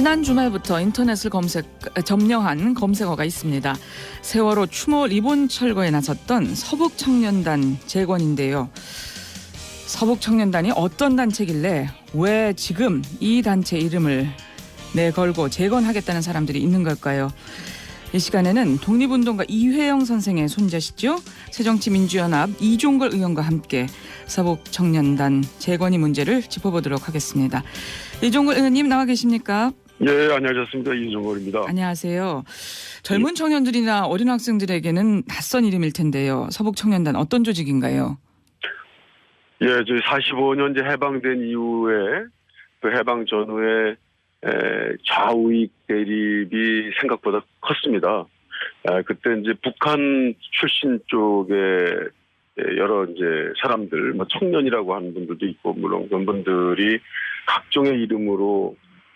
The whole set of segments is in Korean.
지난 주말부터 인터넷을 점령한 검색어가 있습니다. 세월호 추모 리본 철거에 나섰던 서북청년단 재건인데요. 서북청년단이 어떤 단체길래 왜 지금 이 단체 이름을 내걸고 재건하겠다는 사람들이 있는 걸까요? 이 시간에는 독립운동가 이회영 선생의 손자시죠. 새정치민주연합 이종걸 의원과 함께 서북청년단 재건이 문제를 짚어보도록 하겠습니다. 이종걸 의원님 나와 계십니까? 네, 안녕하셨습니까. 이종걸입니다. 안녕하세요. 젊은 청년들이나 어린 학생들에게는 낯선 이름일 텐데요. 서북청년단 어떤 조직인가요? 예, 저희 45년 이제 해방된 이후에 그 해방 전후에 좌우익 대립이 생각보다 컸습니다. 그때 이제 북한 출신 쪽에 여러 이제 사람들, 뭐 청년이라고 하는 분들도 있고, 물론 그런 분들이 각종의 이름으로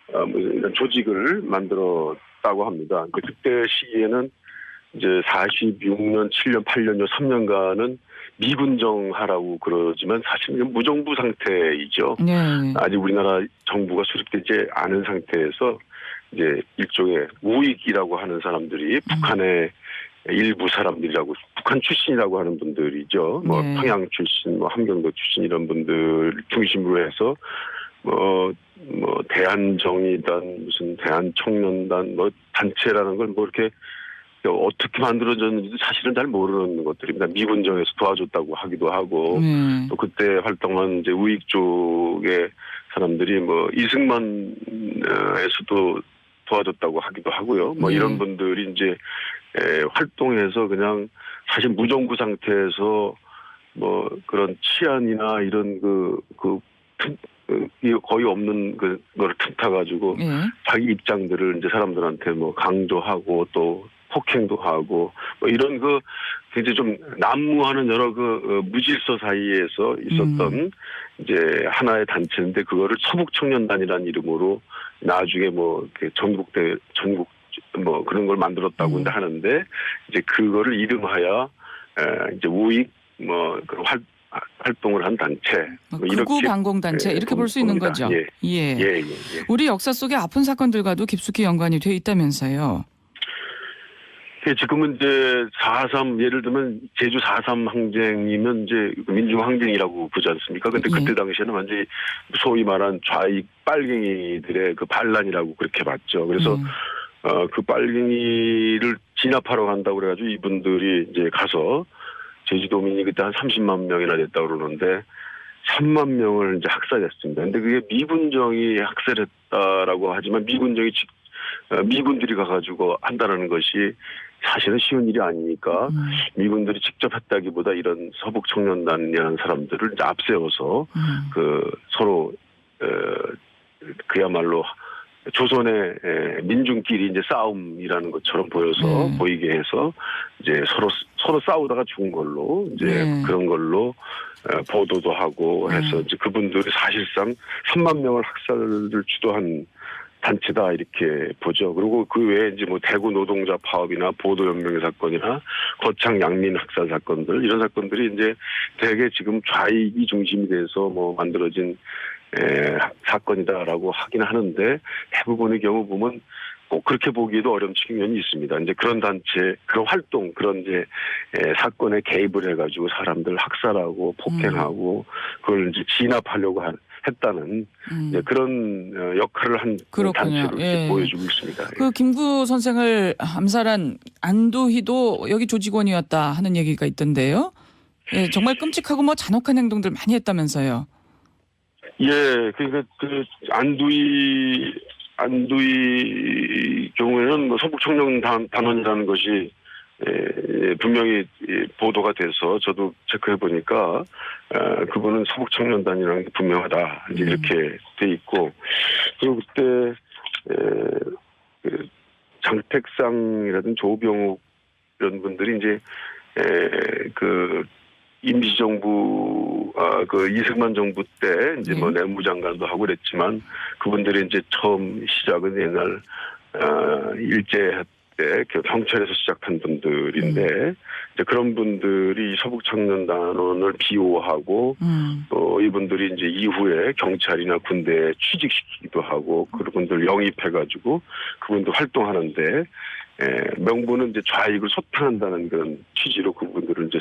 이런 조직을 만들었다고 합니다. 그때 시기에는 이제 46년, 7년, 8년, 요 3년간은 미군정하라고 그러지만 사실은 무정부 상태이죠. 네. 아직 우리나라 정부가 수립되지 않은 상태에서 이제 일종의 우익이라고 하는 사람들이 북한의 일부 사람들이라고, 북한 출신이라고 하는 분들이죠. 뭐 네. 평양 출신, 뭐 함경도 출신 이런 분들 중심으로 해서 뭐 대한정의단, 무슨 대한청년단, 뭐 단체라는 걸 뭐 이렇게 어떻게 만들어졌는지도 사실은 잘 모르는 것들입니다. 미군정에서 도와줬다고 하기도 하고, 또 그때 활동한 이제 우익 쪽의 사람들이 뭐 이승만에서도 도와줬다고 하기도 하고요. 뭐 이런 분들이 이제 활동해서 그냥 사실 무정부 상태에서 뭐 그런 치안이나 이런 거의 없는 그걸 틈타가지고 자기 입장들을 이제 사람들한테 뭐 강조하고 또 폭행도 하고 뭐 이런 굉장히 좀 난무하는 여러 무질서 사이에서 있었던 이제 하나의 단체인데, 그거를 서북청년단이라는 이름으로 나중에 뭐 전국 뭐 그런 걸 만들었다고 하는데, 이제 그거를 이름하여 이제 우익 뭐 그런 활동을 한 단체, 극우 반공 단체 이렇게 볼 수 있는 거죠. 예. 우리 역사 속의 아픈 사건들과도 깊숙이 연관이 돼 있다면서요. 지금은 이제 4.3 예를 들면 제주 4.3 항쟁이면 이제 민중 항쟁이라고 보지 않습니까? 근데 그때 당시에는 완전히 소위 말한 좌익 빨갱이들의 그 반란이라고 그렇게 봤죠. 그래서 그 빨갱이를 진압하러 간다고 그래가지고 이분들이 이제 가서 제주도민이 그때 한 30만 명이나 됐다고 그러는데 3만 명을 이제 학살했습니다. 근데 그게 미군정이 학살했다라고 하지만 미군들이 가가지고 한다라는 것이 사실은 쉬운 일이 아니니까 미군들이 직접 했다기보다 이런 서북청년단이라는 사람들을 이제 앞세워서 서로 그야말로 조선의 민중끼리 이제 싸움이라는 것처럼 보이게 해서 이제 서로 싸우다가 죽은 걸로 이제 그런 걸로 보도도 하고 해서 이제 그분들이 사실상 3만 명을 학살을 주도한 단체다 이렇게 보죠. 그리고 그 외에 이제 뭐 대구 노동자 파업이나 보도연맹의 사건이나 거창 양민 학살 사건들, 이런 사건들이 이제 대개 지금 좌익이 중심이 돼서 뭐 만들어진 사건이다라고 하긴 하는데, 대부분의 경우 보면 꼭 그렇게 보기에도 어려운 측면이 있습니다. 이제 그런 단체, 그런 활동, 그런 이제 사건에 개입을 해가지고 사람들 학살하고 폭행하고 그걸 이제 진압하려고 했다는 이제 그런 역할을 한 단체로 이렇게 보여주고 있습니다. 그 김구 선생을 암살한 안도희도 여기 조직원이었다 하는 얘기가 있던데요. 정말 끔찍하고 뭐 잔혹한 행동들 많이 했다면서요. 그러니까 그 안도희 경우에는 뭐 서북청년단원이라는 것이 분명히 보도가 돼서 저도 체크해 보니까 그분은 서북청년단이라는 게 분명하다 이제 이렇게 돼 있고, 그리고 그때 장택상이라든지 조병욱 이런 분들이 이제 임시정부, 이승만 정부 때 이제 뭐 내무장관도 하고 그랬지만, 그분들이 이제 처음 시작은 옛날 때 경찰에서 시작한 분들인데 이제 그런 분들이 서북 청년단원을 비호하고 또 이분들이 이제 이후에 경찰이나 군대에 취직시키기도 하고 그런 분들 영입해가지고 그분들 활동하는데 명분은 이제 좌익을 소탕한다는 그런 취지로 그분들을 이제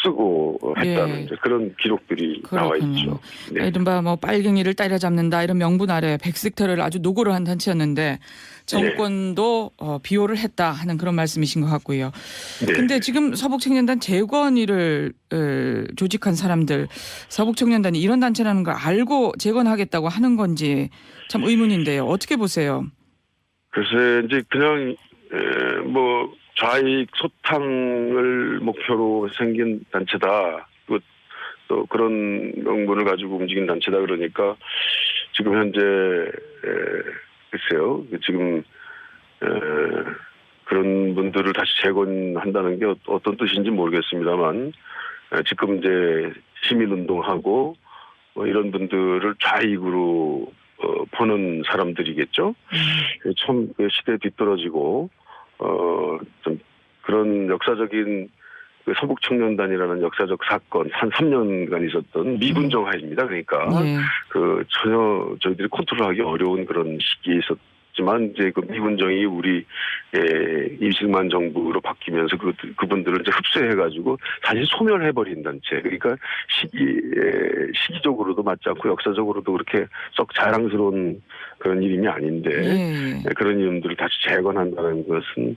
쓰고 했다는 예. 이제 그런 기록들이 나와 있죠. 네. 이른바 뭐 빨갱이를 때려잡는다 이런 명분 아래 백색 테러를 아주 노골을 한 단체였는데 정권도 비호를 했다 하는 그런 말씀이신 것 같고요. 네. 근데 지금 서북청년단 재건이를 조직한 사람들 서북청년단이 이런 단체라는 걸 알고 재건하겠다고 하는 건지 참 의문인데요. 어떻게 보세요? 글쎄 이제 그냥 뭐 좌익 소탕을 목표로 생긴 단체다. 또 그런 명분을 가지고 움직인 단체다 그러니까 지금 현재 글쎄요. 지금 그런 분들을 다시 재건한다는 게 어떤 뜻인지 모르겠습니다만 지금 이제 시민운동하고 뭐 이런 분들을 좌익으로 보는 사람들이겠죠. 참 시대에 뒤떨어지고 좀 그런 역사적인 그 서북청년단이라는 역사적 사건 한 3년간 있었던 미군정화입니다. 그러니까 그 전혀 저희들이 컨트롤하기 어려운 그런 시기에 있었지만 이제 그 미군정이 우리 이승만 정부로 바뀌면서 그분들을 이제 흡수해가지고 사실 소멸해버린 단체. 그러니까 시기적으로도 맞지 않고 역사적으로도 그렇게 썩 자랑스러운 그런 이름이 아닌데 그런 이름들을 다시 재건한다는 것은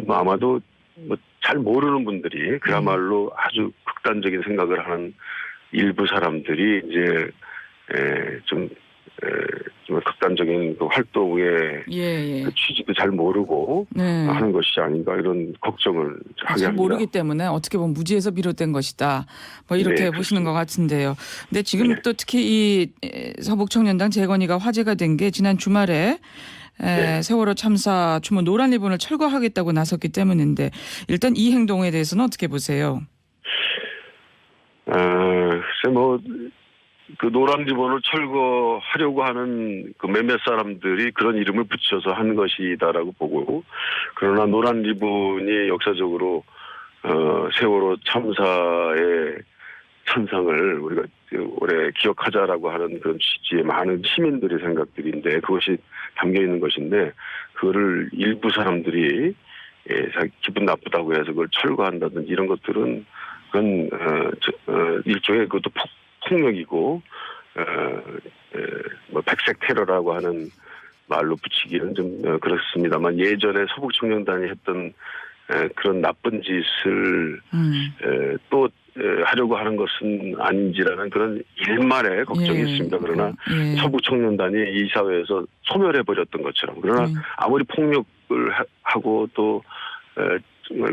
뭐 아마도 뭐 잘 모르는 분들이 그야말로 아주 극단적인 생각을 하는 일부 사람들이 이제 좀 극단적인 그 활동의 그 취지도 잘 모르고 하는 것이 아닌가 이런 걱정을 하게 잘 합니다. 모르기 때문에 어떻게 보면 무지에서 비롯된 것이다. 뭐 이렇게 보시는 것 같은데요. 근데 지금 또 특히 이 서북청년단 재건이가 화제가 된 게 지난 주말에 세월호 참사 추모 노란 리본을 철거하겠다고 나섰기 때문인데 일단 이 행동에 대해서는 어떻게 보세요? 글쎄 뭐 그 노란 리본을 철거하려고 하는 그 몇몇 사람들이 그런 이름을 붙여서 한 것이다라고 보고 그러나 노란 리본이 역사적으로 세월호 참사의 찬상을 우리가 올해 기억하자라고 하는 그런 취지의 많은 시민들의 생각들인데 그것이 담겨 있는 것인데 그거를 일부 사람들이 기분 나쁘다고 해서 그걸 철거한다든지 이런 것들은 그건 일종의 그것도 폭력이고 뭐 백색 테러라고 하는 말로 붙이기는 좀 그렇습니다만 예전에 서북청년단이 했던 그런 나쁜 짓을 또 하려고 하는 것은 아닌지라는 그런 일말의 걱정이 있습니다. 그러나 서북청년단이 이 사회에서 소멸해버렸던 것처럼 그러나 아무리 폭력을 하고 또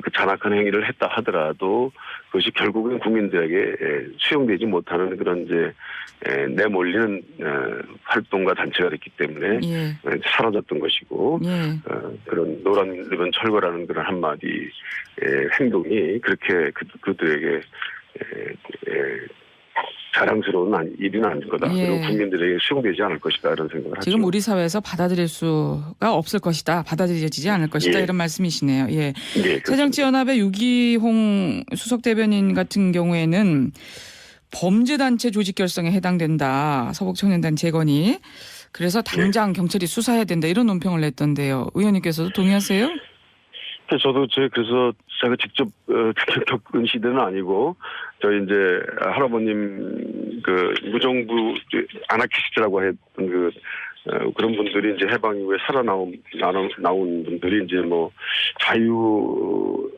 그 잔악한 행위를 했다 하더라도 그것이 결국은 국민들에게 수용되지 못하는 그런 이제 내몰리는 활동과 단체가 됐기 때문에 사라졌던 것이고 그런 노란 리본 철거라는 그런 한마디 행동이 그렇게 그들에게 자랑스러운 일은 아닐 거다. 그리고 국민들에게 수용되지 않을 것이다. 이런 생각을 하죠. 지금 우리 사회에서 받아들일 수가 없을 것이다. 받아들여지지 않을 것이다. 이런 말씀이시네요. 새정치연합의 유기홍 수석대변인 같은 경우에는 범죄단체 조직 결성에 해당된다. 서북청년단 재건이. 그래서 당장 경찰이 수사해야 된다. 이런 논평을 냈던데요. 의원님께서도 동의하세요? 저도 그래서 제가 직접 겪은 시대는 아니고 저희 이제 할아버님 그 무정부 아나키스트라고 했던 그런 분들이 이제 해방 이후에 나온 분들이 이제 뭐 자유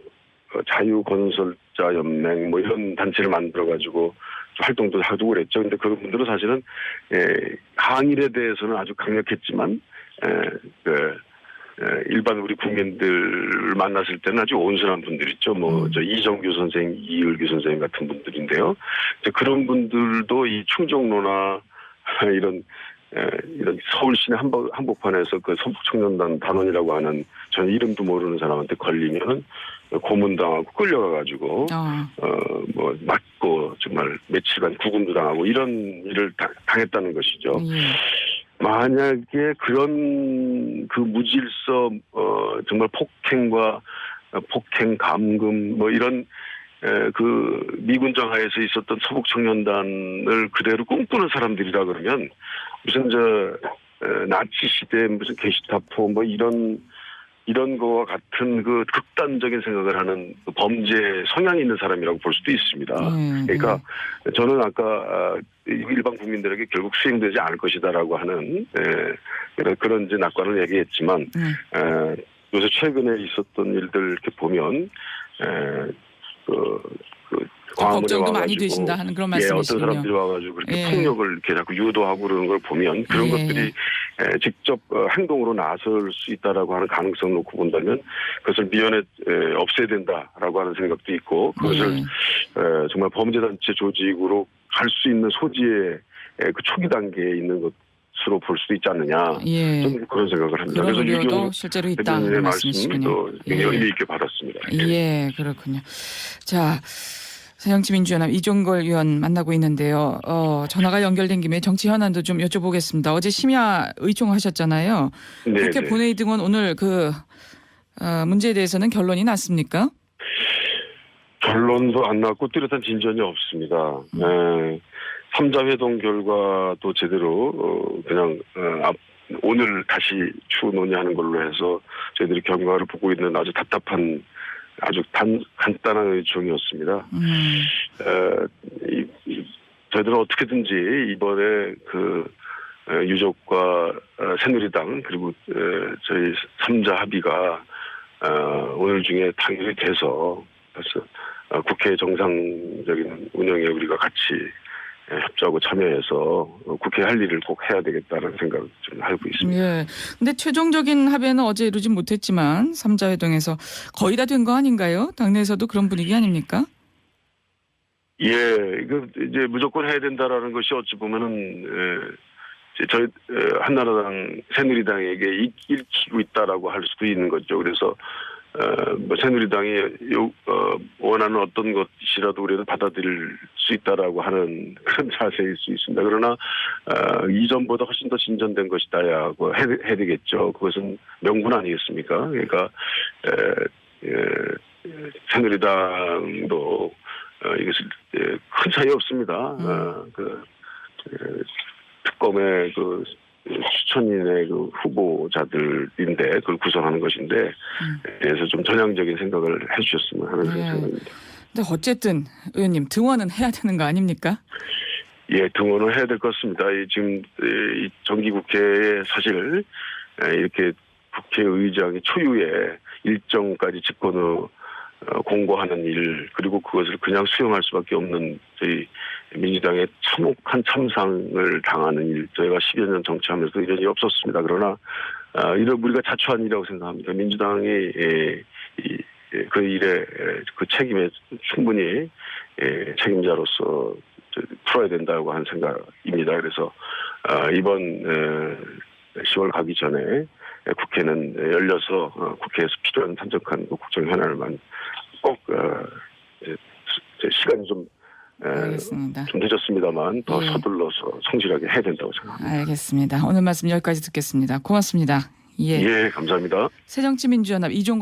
건설자 연맹 뭐 이런 단체를 만들어 가지고 활동도 하고 그랬죠. 근데 그런 분들은 사실은 항일에 대해서는 아주 강력했지만 일반 우리 국민들을 만났을 때는 아주 온순한 분들 있죠. 저 이정규 선생, 이을규 선생님 같은 분들인데요. 그런 분들도 이 충정로나 이런 서울 시내 한복판에서 그 서북청년단 단원이라고 하는 저는 이름도 모르는 사람한테 걸리면 고문당하고 끌려가가지고 뭐 맞고 정말 며칠간 구금도 당하고 이런 일을 당했다는 것이죠. 만약에 그런 그 무질서 정말 폭행과 폭행 감금 뭐 이런 그 미군 정하에서 있었던 서북 청년단을 그대로 꿈꾸는 사람들이라 그러면 무슨 나치 시대 무슨 게슈타포 뭐 이런 거와 같은 그 극단적인 생각을 하는 그 범죄 성향이 있는 사람이라고 볼 수도 있습니다. 그러니까 저는 아까 일반 국민들에게 결국 수행되지 않을 것이다라고 하는 그런 이제 낙관을 얘기했지만 요새 최근에 있었던 일들 이렇게 보면 걱정도 많이 되신다 하는 그런 말씀이시군요. 어떤 사람들이 와가지고 그렇게 폭력을 이렇게 자꾸 유도하고 그러는 걸 보면 그런 것들이 직접 행동으로 나설 수 있다라고 하는 가능성을 놓고 본다면 그것을 미연에 없애야 된다라고 하는 생각도 있고 그것을 정말 범죄단체 조직으로 갈 수 있는 소지의 그 초기 단계에 있는 것으로 볼 수도 있지 않느냐. 저는 그런 생각을 합니다. 그런 우려도 실제로 있다 하는 말씀이시군요. 의미 있게 받았습니다. 예, 그렇군요. 자. 새정치민주연합 이종걸 의원 만나고 있는데요. 전화가 연결된 김에 정치 현안도 좀 여쭤보겠습니다. 어제 심야 의총하셨잖아요. 국회 본회의 등원 오늘 그 문제에 대해서는 결론이 났습니까? 결론도 안 났고 뚜렷한 진전이 없습니다. 3자 회동 결과도 제대로 그냥 오늘 다시 추후 논의하는 걸로 해서 저희들이 결과를 보고 있는 아주 답답한 아주 간단한 의총이었습니다. 저희들은 어떻게든지 이번에 그 유족과 새누리당 그리고 저희 3자 합의가 오늘 중에 당일이 돼서 그래서 국회 정상적인 운영에 우리가 같이 협조하고 참여해서 국회 할 일을 꼭 해야 되겠다는 생각을 좀 하고 있습니다. 예. 근데 최종적인 합의는 어제 이루지 못했지만 3자 회동에서 거의 다 된 거 아닌가요? 당내에서도 그런 분위기 아닙니까? 예, 이제 무조건 해야 된다라는 것이 어찌 보면은 저희 한나라당, 새누리당에게 읽히고 있다라고 할 수도 있는 거죠. 그래서 뭐 새누리당이 원하는 어떤 것이라도 우리는 받아들일 수 있다라고 하는 그런 자세일 수 있습니다. 그러나 이전보다 훨씬 더 진전된 것이다라고 해야 되겠죠. 그것은 명분 아니겠습니까? 그러니까 새누리당도 이것을 큰 차이 없습니다. 특검의 그 추천인의 그 후보자들인데 그걸 구성하는 것인데 그래서 좀 전향적인 생각을 해주셨으면 하는 생각입니다. 근데 어쨌든 의원님 등원은 해야 되는 거 아닙니까? 예, 등원을 해야 될 것 같습니다. 지금 이 정기국회에 사실 이렇게 국회의장이 초유의 일정까지 집권을 공고하는 일 그리고 그것을 그냥 수용할 수밖에 없는 저희 민주당의 참혹한 참상을 당하는 일 저희가 10여 년 정치하면서 이런 일이 없었습니다. 그러나 이런 우리가 자초한 일이라고 생각합니다. 민주당이 그 일에 그 책임에 충분히 책임자로서 풀어야 된다고 하는 생각입니다. 그래서 이번 10월 가기 전에 국회는 열려서 국회에서 필요한 산적한 국정 현안을만 꼭 시간이 좀 늦었습니다만 더 서둘러서 성실하게 해야 된다고 생각합니다. 알겠습니다. 오늘 말씀 여기까지 듣겠습니다. 고맙습니다. 예, 감사합니다. 새정치민주연합 이종걸